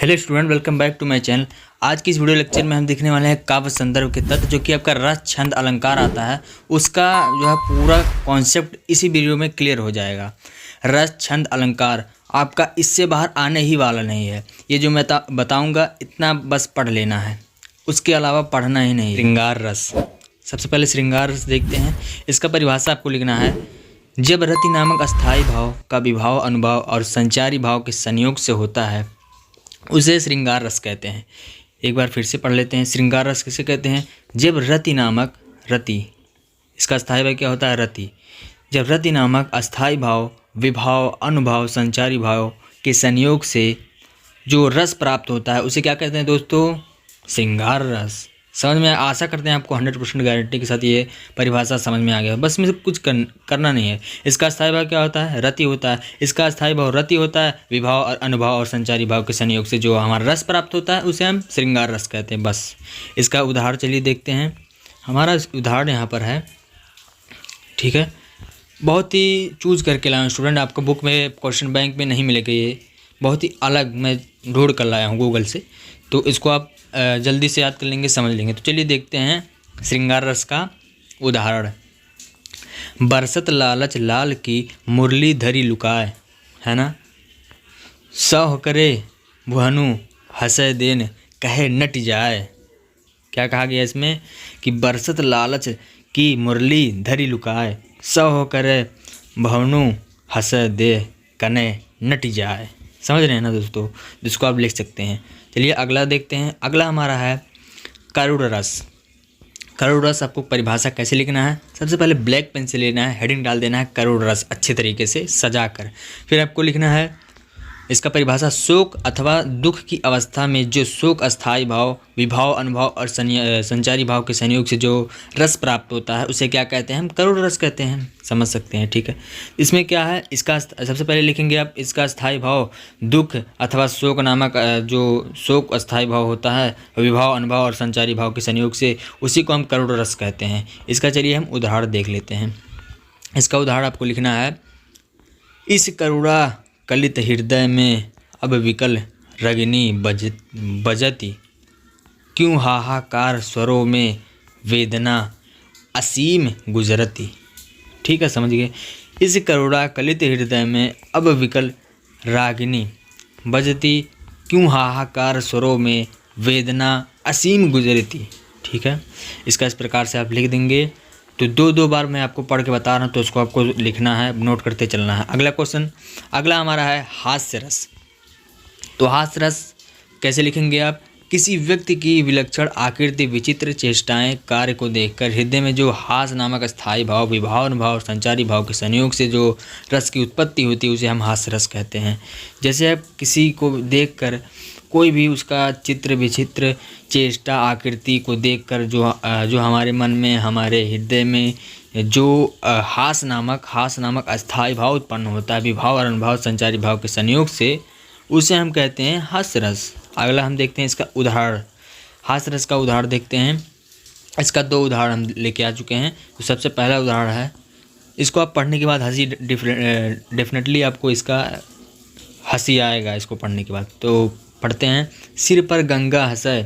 Hello student, welcome back to my channel. आज की इस वीडियो लेक्चर में हम देखने वाले हैं काव्य संदर्भ के तत्व, जो कि आपका रस छंद अलंकार आता है उसका जो है पूरा कॉन्सेप्ट इसी वीडियो में क्लियर हो जाएगा। रस छंद अलंकार आपका इससे बाहर आने ही वाला नहीं है। ये जो मैं बताऊँगा इतना बस पढ़ लेना है, उसके अलावा पढ़ना ही नहीं। श्रृंगार रस, सबसे पहले श्रृंगार रस देखते हैं। इसका परिभाषा आपको लिखना है, जब रति नामक अस्थायी भाव का विभाव अनुभाव और संचारी भाव के संयोग से होता है उसे श्रृंगार रस कहते हैं। एक बार फिर से पढ़ लेते हैं। श्रृंगार रस किसे कहते हैं? जब रति नामक, रति इसका अस्थायी भाव क्या होता है? रति। जब रति नामक अस्थायी भाव विभाव अनुभाव संचारी भाव के संयोग से जो रस प्राप्त होता है उसे क्या कहते हैं दोस्तों? श्रृंगार रस। समझ में? आशा करते हैं आपको 100% गारंटी के साथ ये परिभाषा समझ में आ गया। बस में कुछ करना नहीं है। इसका अस्थायी भाव क्या होता है? रति होता है। इसका अस्थायी भाव रति होता है। विभाव और अनुभाव और संचारी भाव के संयोग से जो हमारा रस प्राप्त होता है उसे हम श्रृंगार रस कहते हैं। बस इसका उदाहरण चलिए देखते हैं। हमारा उदाहरण यहाँ पर है, ठीक है। बहुत ही चूज करके लाया हूँ स्टूडेंट, आपको बुक में क्वेश्चन बैंक में नहीं मिलेगा। ये बहुत ही अलग मैं ढूंढ कर लाया हूँ गूगल से, तो इसको आप जल्दी से याद कर लेंगे, समझ लेंगे। तो चलिए देखते हैं श्रृंगार रस का उदाहरण। बरसत लालच लाल की मुरली धरी लुकाए, है ना। सह करे भुहनु हंसे देन कहे नट जाए। क्या कहा गया इसमें? कि बरसत लालच की मुरली धरी लुकाए, सह करे भवनु हंसे दे कने नट जाए। समझ रहे हैं ना दोस्तों, जिसको आप लिख सकते हैं। चलिए अगला देखते हैं। अगला हमारा है करुण रस। करुण रस आपको परिभाषा कैसे लिखना है? सबसे पहले ब्लैक पेन से लेना है, हेडिंग डाल देना है करुण रस अच्छे तरीके से सजा कर। फिर आपको लिखना है इसका परिभाषा, शोक अथवा दुख की अवस्था में जो शोक अस्थायी भाव विभाव अनुभाव और संचारी भाव के संयोग से जो रस प्राप्त होता है उसे क्या कहते हैं? हम करुण रस कहते हैं। समझ सकते हैं, ठीक है। इसमें क्या है? इसका सबसे पहले लिखेंगे आप, इसका अस्थायी भाव दुख अथवा शोक नामक जो शोक अस्थायी भाव होता है विभाव अनुभाव और संचारी भाव के संयोग से, उसी को हम करुण रस कहते हैं। इसका चलिए हम उदाहरण देख लेते हैं। इसका उदाहरण आपको लिखना है, इस करुणा कलित हृदय में अब विकल रगिनी बजती, क्यों हाहाकार स्वरों में वेदना असीम गुजरती। ठीक है, समझ गए। इस करुणा कलित हृदय में अब विकल रागिनी बजती, क्यों हाहाकार स्वरों में वेदना असीम गुजरती। ठीक है, इसका इस प्रकार से आप लिख देंगे। तो दो बार मैं आपको पढ़ के बता रहा हूँ, तो उसको आपको लिखना है, नोट करते चलना है। अगला क्वेश्चन, अगला हमारा है हास्य रस। तो हास्य रस कैसे लिखेंगे आप? किसी व्यक्ति की विलक्षण आकृति विचित्र चेष्टाएं कार्य को देखकर हृदय में जो हास्य नामक स्थायी भाव विभाव अनुभाव संचारी भाव के संयोग से जो रस की उत्पत्ति होती है उसे हम हास्य रस कहते हैं। जैसे आप किसी को देखकर, कोई भी उसका चित्र विचित्र चेष्टा आकृति को देखकर जो हमारे मन में हमारे हृदय में जो हास्य नामक अस्थायी भाव उत्पन्न होता है विभाव और अनुभाव संचारी भाव के संयोग से, उसे हम कहते हैं हास्य रस। अगला हम देखते हैं इसका उदाहरण। हास्य रस का उदाहरण देखते हैं। इसका दो उदाहरण हम लेके आ चुके हैं। तो सबसे पहला उदाहरण है, इसको आप पढ़ने के बाद हंसी डेफिनेटली आपको इसका हंसी आएगा इसको पढ़ने के बाद। तो पढ़ते हैं, सिर पर गंगा हंसे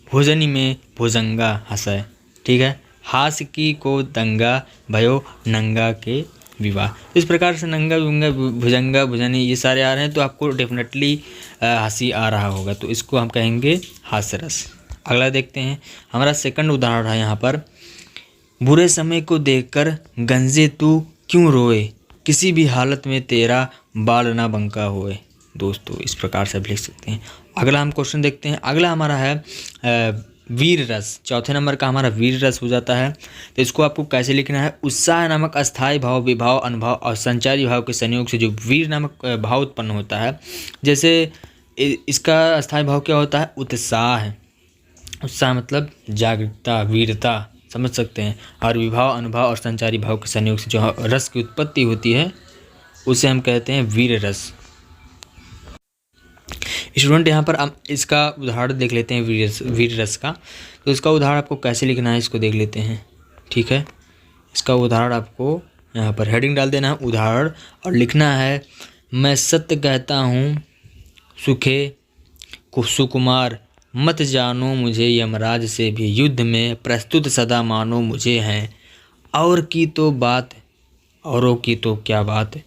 भोजनी में भुजंगा हंसे। ठीक है, हास्य की को दंगा भयो नंगा के विवाह। इस प्रकार से नंगा गुंगा भुजंगा भुजनी ये सारे आ रहे हैं, तो आपको डेफिनेटली हंसी आ रहा होगा, तो इसको हम कहेंगे हास्य रस। अगला देखते हैं। हमारा सेकंड उदाहरण है यहाँ पर, बुरे समय को देखकर गंजे तू क्यों रोए, किसी भी हालत में तेरा बाल ना बंका होए। दोस्तों इस प्रकार से आप लिख सकते हैं। अगला हम क्वेश्चन देखते हैं। अगला हमारा है वीर रस। चौथे नंबर का हमारा वीर रस हो जाता है। तो इसको आपको कैसे लिखना है? उत्साह नामक अस्थायी भाव विभाव अनुभाव और संचारी भाव के संयोग से जो वीर नामक भाव उत्पन्न होता है। जैसे इसका अस्थायी भाव क्या होता है? उत्साह। उत्साह मतलब जागरूकता वीरता, समझ सकते हैं। और विभाव अनुभाव और संचारी भाव के संयोग से जो रस की उत्पत्ति होती है उसे हम कहते हैं वीर रस। स्टूडेंट यहाँ पर हम इसका उदाहरण देख लेते हैं वीर रस का। तो इसका उदाहरण आपको कैसे लिखना है इसको देख लेते हैं। ठीक है, इसका उदाहरण आपको यहाँ पर हेडिंग डाल देना है उदाहरण, और लिखना है, मैं सत्य कहता हूँ सुखे सुकुमार मत जानो मुझे, यमराज से भी युद्ध में प्रस्तुत सदा मानो मुझे हैं। और की तो बात, औरों की तो क्या बात,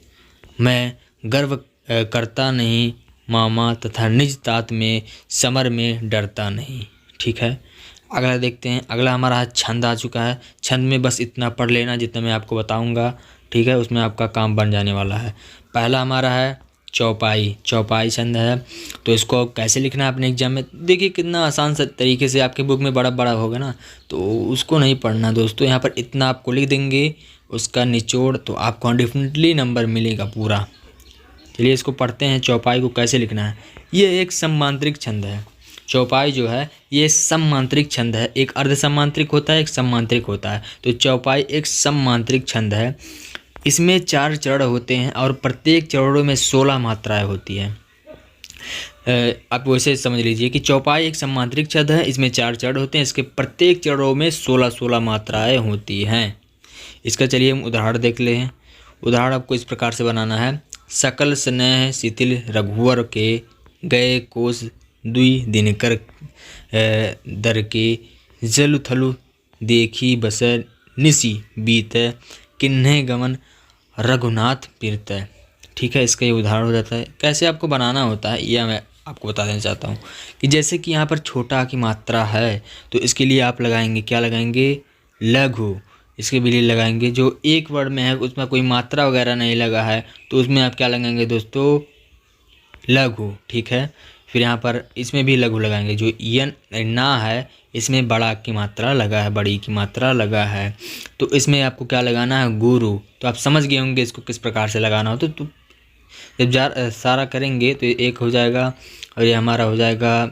मैं गर्व करता नहीं मामा, तथा निज तात में समर में डरता नहीं। ठीक है, अगला देखते हैं। अगला हमारा छंद आ चुका है। छंद में बस इतना पढ़ लेना जितना मैं आपको बताऊंगा। ठीक है, उसमें आपका काम बन जाने वाला है। पहला हमारा है चौपाई। चौपाई छंद है, तो इसको कैसे लिखना है अपने एग्जाम में, देखिए कितना आसान सा तरीके से आपके बुक में बड़ा बड़ा होगा ना, तो उसको नहीं पढ़ना दोस्तों। यहाँ पर इतना आपको लिख देंगे उसका निचोड़, तो आपको डेफिनेटली नंबर मिलेगा पूरा। चलिए इसको पढ़ते हैं। चौपाई को कैसे लिखना है। ये एक सम्मांत्रिक छंद है। चौपाई जो है ये सम्मांत्रिक छंद है। एक अर्ध सम्मांत्रिक होता है, एक सम्मांत्रिक होता है। तो चौपाई एक सम्मांत्रिक छंद है। इसमें 4 चरण होते हैं और प्रत्येक चरणों में 16 मात्राएं होती हैं। आप वैसे समझ लीजिए कि चौपाई एक सम्मांत्रिक छंद है। इसमें 4 चरण होते हैं। इसके प्रत्येक चरणों में 16 मात्राएं होती हैं। इसका चलिए हम उदाहरण देख ले हैं। उदाहरण आपको इस प्रकार से बनाना है। सकल स्नेह शिथिल रघुवर के, गए कोस दुई दिनकर दर के, जलु थलु देखी बस निसी बीत, किन्हे गमन रघुनाथ पीरत। ठीक है, इसका ये उदाहरण हो जाता है। कैसे आपको बनाना होता है यह मैं आपको बता देना चाहता हूँ कि जैसे कि यहाँ पर छोटा की मात्रा है, तो इसके लिए आप लगाएंगे, क्या लगाएंगे, लघु। इसके लिए लगाएंगे जो एक वर्ड में है उसमें कोई मात्रा वगैरह नहीं लगा है, तो उसमें आप क्या लगाएंगे दोस्तों, लघु। ठीक है, फिर यहाँ पर इसमें भी लघु लगाएंगे। जो यन ना है इसमें बड़ा की मात्रा लगा है, बड़ी की मात्रा लगा है, तो इसमें आपको क्या लगाना है, गुरु। तो आप समझ गए होंगे इसको किस प्रकार से लगाना हो। तो जब सारा करेंगे तो एक हो जाएगा, और ये हमारा हो जाएगा,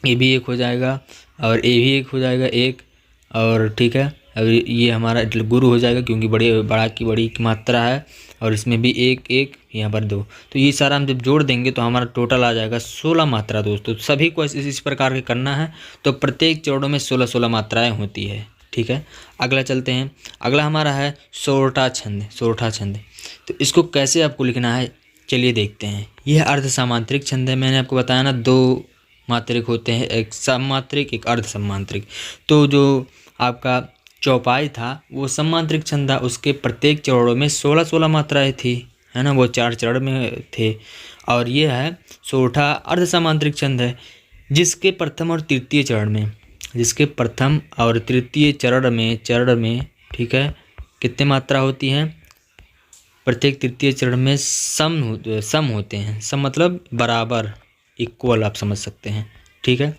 ये भी एक हो जाएगा, और ये भी एक हो जाएगा एक, और ठीक है, अब ये हमारा गुरु हो जाएगा क्योंकि बड़ा की मात्रा है, और इसमें भी एक एक, यहाँ पर 2। तो ये सारा हम जब जोड़ देंगे तो हमारा टोटल आ जाएगा 16 मात्रा दोस्तों। सभी को इस प्रकार के करना है। तो प्रत्येक चरणों में 16 मात्राएं होती है। ठीक है, अगला चलते हैं। अगला हमारा है सोरठा छंद। सोरठा छंद, तो इसको कैसे आपको लिखना है चलिए देखते हैं। यह अर्ध सामांत्रिक छंद है। मैंने आपको बताया ना 2 मात्रिक होते हैं, एक सम्मांत्रिक एक अर्ध सम्मांत्रिक। तो जो आपका चौपाई था वो सम्मांत्रिक छंद था, उसके प्रत्येक चरणों में 16 मात्राएं थी, है ना, वो 4 चरण में थे। और ये है सोरठा अर्ध सामांत्रिक छंद है, जिसके प्रथम और तृतीय चरण में, जिसके प्रथम और तृतीय चरण में ठीक है, कितने मात्रा होती हैं, प्रत्येक तृतीय चरण में सम होते हैं। सम मतलब बराबर, इक्वल आप समझ सकते हैं। ठीक है,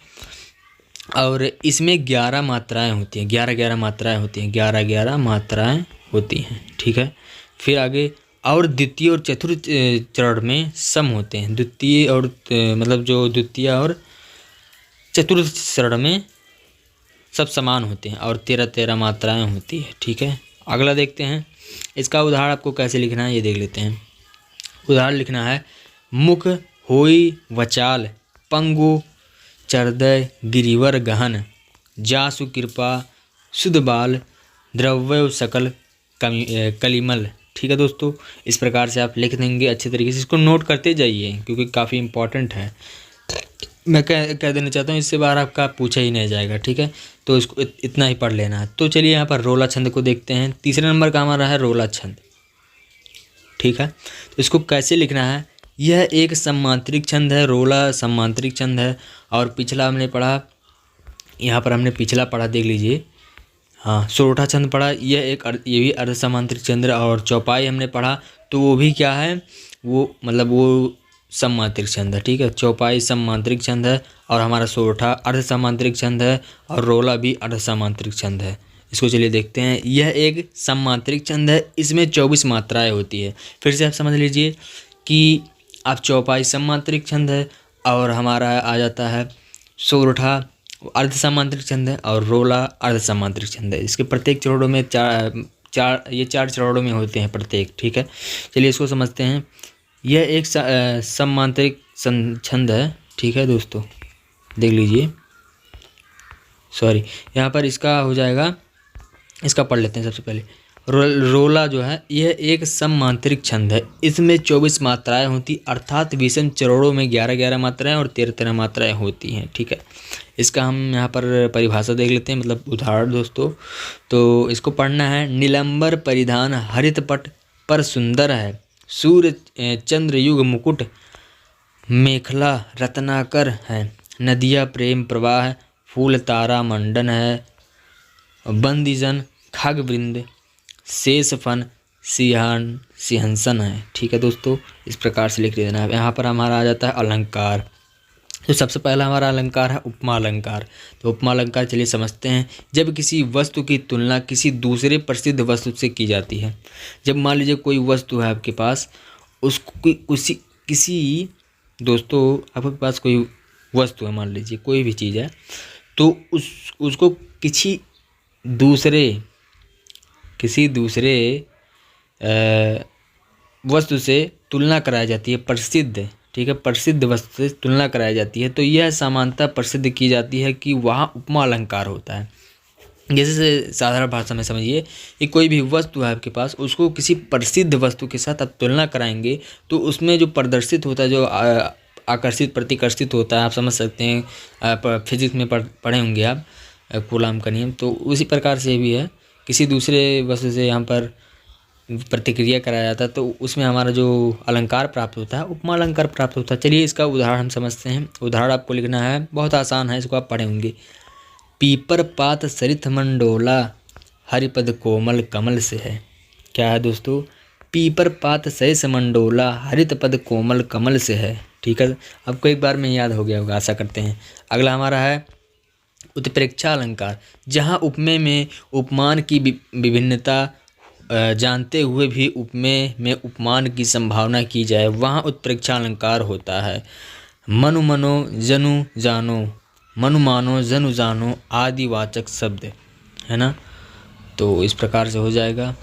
और इसमें 11 मात्राएं होती हैं, 11 मात्राएं होती हैं, 11 मात्राएं होती हैं। ठीक है, फिर आगे, और द्वितीय और चतुर्थ चरण में सम होते हैं। द्वितीय और मतलब जो द्वितीय और चतुर्थ चरण में सब समान होते हैं, और 13 मात्राएं होती है। ठीक है, अगला देखते हैं। इसका उदाहरण आपको कैसे लिखना है ये देख लेते हैं। उदाहरण लिखना है, मुख होई वचाल पंगु चरदय गिरिवर गहन, जासु कृपा सुध बाल द्रव्य सकल कलिमल। ठीक है दोस्तों, इस प्रकार से आप लिख देंगे अच्छे तरीके से। इसको नोट करते जाइए क्योंकि काफ़ी इंपॉर्टेंट है। मैं कह देना चाहता हूँ इससे बाहर आपका पूछा ही नहीं जाएगा। ठीक है, तो इसको इतना ही पढ़ लेना है। तो चलिए यहाँ पर रोला छंद को देखते हैं। तीसरे नंबर का हमारा है रोला छंद। ठीक है, तो इसको कैसे लिखना है, यह एक सम्मांत्रिक छंद है। रोला सम्मांत्रिक छंद है। और पिछला हमने पढ़ा, यहाँ पर हमने पिछला पढ़ा देख लीजिए, हाँ, सोरठा छंद पढ़ा, ये भी अर्ध सम्मांत्रिक छंद है। और चौपाई हमने पढ़ा तो वो भी क्या है, वो मतलब वो सम्मांत्रिक छंद है। ठीक है, चौपाई सम्मांत्रिक छंद है, और हमारा सोरठा अर्ध सम्मांत्रिक छंद है, और रोला भी अर्ध सम्मांत्रिक छंद है। इसको चलिए देखते हैं। यह एक सम्मांत्रिक छंद है, इसमें 24 मात्राएं होती है। फिर से आप समझ लीजिए कि आप चौपाई सम्मांत्रिक छंद है, और हमारा आ जाता है सोरठा अर्ध सम्मांत्रिक छंद है, और रोला अर्ध सम्मांत्रिक छंद है। इसके प्रत्येक चरणों में 4 चरणों में होते हैं प्रत्येक। ठीक है, चलिए इसको समझते हैं। यह एक सम्मांत्रिक छंद है। ठीक है दोस्तों, देख लीजिए, सॉरी, यहाँ पर इसका हो जाएगा, इसका पढ़ लेते हैं सबसे पहले। रोला जो है यह एक सममांत्रिक छंद है। इसमें 24 मात्राएं होती, अर्थात विषम चरणों में 11-11 मात्राएं और 13-13 मात्राएं होती हैं। ठीक है, इसका हम यहाँ पर परिभाषा देख लेते हैं, मतलब उदाहरण दोस्तों। तो इसको पढ़ना है। नीलंबर परिधान हरित पट पर सुंदर है, सूर्य चंद्र युग मुकुट मेखला रत्नाकर है, नदिया प्रेम प्रवाह फूल तारा मंडन है, बंदीजन खग वृंद शेष फन सिंहासन है। ठीक है दोस्तों, इस प्रकार से लिख देना है। यहाँ पर हमारा आ जाता है अलंकार। तो सबसे पहला हमारा अलंकार है उपमा अलंकार। तो उपमा अलंकार चलिए समझते हैं। जब किसी वस्तु की तुलना किसी दूसरे प्रसिद्ध वस्तु से की जाती है। जब मान लीजिए कोई वस्तु है आपके पास, उसको किसी दोस्तों आपके पास कोई वस्तु है, मान लीजिए कोई भी चीज़ है, तो उसको किसी दूसरे वस्तु से तुलना कराई जाती है, प्रसिद्ध, ठीक है, प्रसिद्ध वस्तु से तुलना कराई जाती है। तो यह समानता प्रसिद्ध की जाती है कि वहाँ उपमा अलंकार होता है। जैसे साधारण भाषा में समझिए कि कोई भी वस्तु है आपके पास, उसको किसी प्रसिद्ध वस्तु के साथ आप तुलना कराएंगे तो उसमें जो प्रदर्शित होता है, जो आकर्षित प्रतिकर्षित होता है, आप समझ सकते हैं, आप फिजिक्स में पढ़े होंगे आप कूलाम का नियम। तो उसी प्रकार से भी है, किसी दूसरे वस्तु से यहाँ पर प्रतिक्रिया कराया जाता है तो उसमें हमारा जो अलंकार प्राप्त होता है उपमा अलंकार प्राप्त होता है। चलिए इसका उदाहरण हम समझते हैं। उदाहरण आपको लिखना है, बहुत आसान है, इसको आप पढ़े होंगे। पीपर पात सरित मंडोला हरिपद कोमल कमल से है। क्या है दोस्तों? पीपर पात सरित मंडोला हरित पद कोमल कमल से है। ठीक है, आपको एक बार में याद हो गया होगा, आशा करते हैं। अगला हमारा है उत्प्रेक्षा अलंकार। जहाँ उपमेय में उपमान की विभिन्नता जानते हुए भी उपमेय में उपमान की संभावना की जाए, वहाँ उत्प्रेक्षा अलंकार होता है। मनु मनो जनु जानो, मनु मानो जनु जानो आदि वाचक शब्द है ना। तो इस प्रकार से हो जाएगा।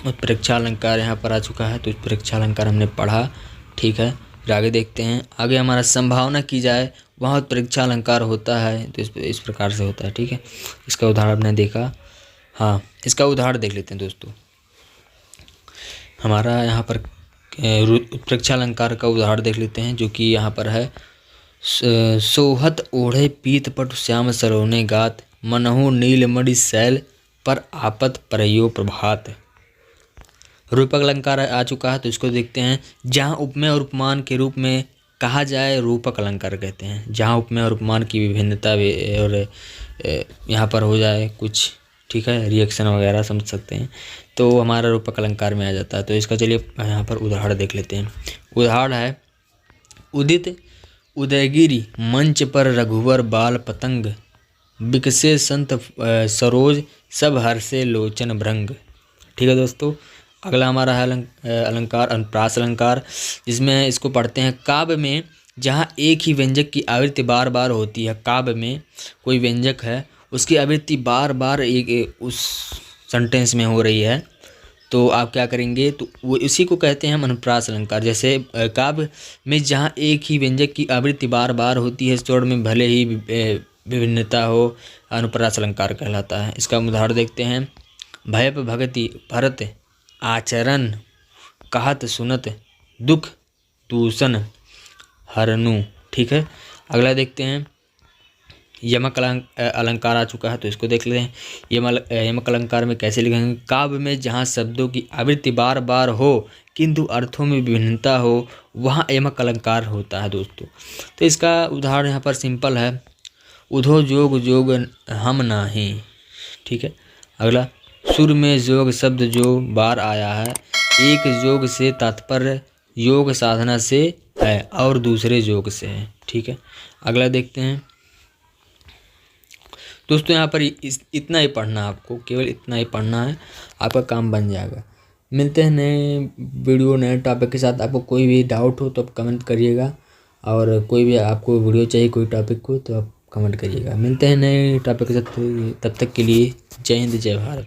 उत्प्रेक्षा अलंकार यहाँ पर आ चुका है। तो उत्प्रेक्षा अलंकार हमने पढ़ा। ठीक है, फिर आगे देखते हैं। आगे हमारा संभावना की जाए, वहाँ उत्प्रेक्षा अलंकार होता है। तो इस प्रकार से होता है। ठीक है, इसका उदाहरण आपने देखा। हाँ, इसका उदाहरण देख लेते हैं दोस्तों। हमारा यहाँ पर उत्प्रेक्षा अलंकार का उदाहरण देख लेते हैं, जो कि यहाँ पर है। सोहत ओढ़े पीत पट श्याम सरोने गात, मनहु नीलमणि शैल पर आपत परयो प्रभात। रूपक अलंकार आ चुका है। तो इसको देखते हैं। जहाँ उपमेय और उपमान के रूप में कहा जाए, रूपक अलंकार कहते हैं। जहाँ उपमेय और उपमान की विभिन्नता और यहाँ पर हो जाए कुछ, ठीक है, रिएक्शन वगैरह समझ सकते हैं, तो हमारा रूपक अलंकार में आ जाता है। तो इसका चलिए यहाँ पर उदाहरण देख लेते हैं। उदाहरण है। उदित उदयगिरी मंच पर रघुवर बाल पतंग, बिकसे संत सरोज सब हर्षे लोचन भृंग। ठीक है दोस्तों, अगला हमारा है अलंकार अनुप्रास अलंकार, जिसमें इसको पढ़ते हैं। काव्य में जहाँ एक ही व्यंजक की आवृत्ति बार बार होती है, काव्य में कोई व्यंजक है, उसकी आवृत्ति बार बार एक उस सेंटेंस में हो रही है, तो आप क्या करेंगे, तो वो इसी को कहते हैं हम अनुप्रास अलंकार। जैसे काव्य में जहाँ एक ही व्यंजक की आवृत्ति बार बार होती है, स्वर में भले ही विभिन्नता हो, अनुप्रास अलंकार कहलाता है। इसका उदाहरण देखते हैं। भयप भगति भरत आचरण, कहत सुनत दुख दूषण हरनु। ठीक है, अगला देखते हैं। यमक अलंकार आ चुका है। तो इसको देख लेते हैं। यमक अलंकार में कैसे लिखेंगे। काव्य में जहाँ शब्दों की आवृत्ति बार बार हो किंतु अर्थों में विभिन्नता हो, वहाँ यमक अलंकार होता है दोस्तों। तो इसका उदाहरण यहाँ पर सिंपल है। उधो जोग जोग हम नाही। ठीक है, अगला। सुर में जोग शब्द जो बार आया है, एक जोग से तात्पर्य योग साधना से है और दूसरे जोग से है। ठीक है, अगला देखते हैं दोस्तों। यहाँ पर इतना ही पढ़ना है आपको, केवल इतना ही पढ़ना है, आपका काम बन जाएगा। मिलते हैं नए वीडियो नए टॉपिक के साथ। आपको कोई भी डाउट हो तो आप कमेंट करिएगा, और कोई भी आपको वीडियो चाहिए कोई टॉपिक को तो आप कमेंट करिएगा। मिलते हैं नए टॉपिक के साथ, तब तक के लिए जय हिंद जय भारत।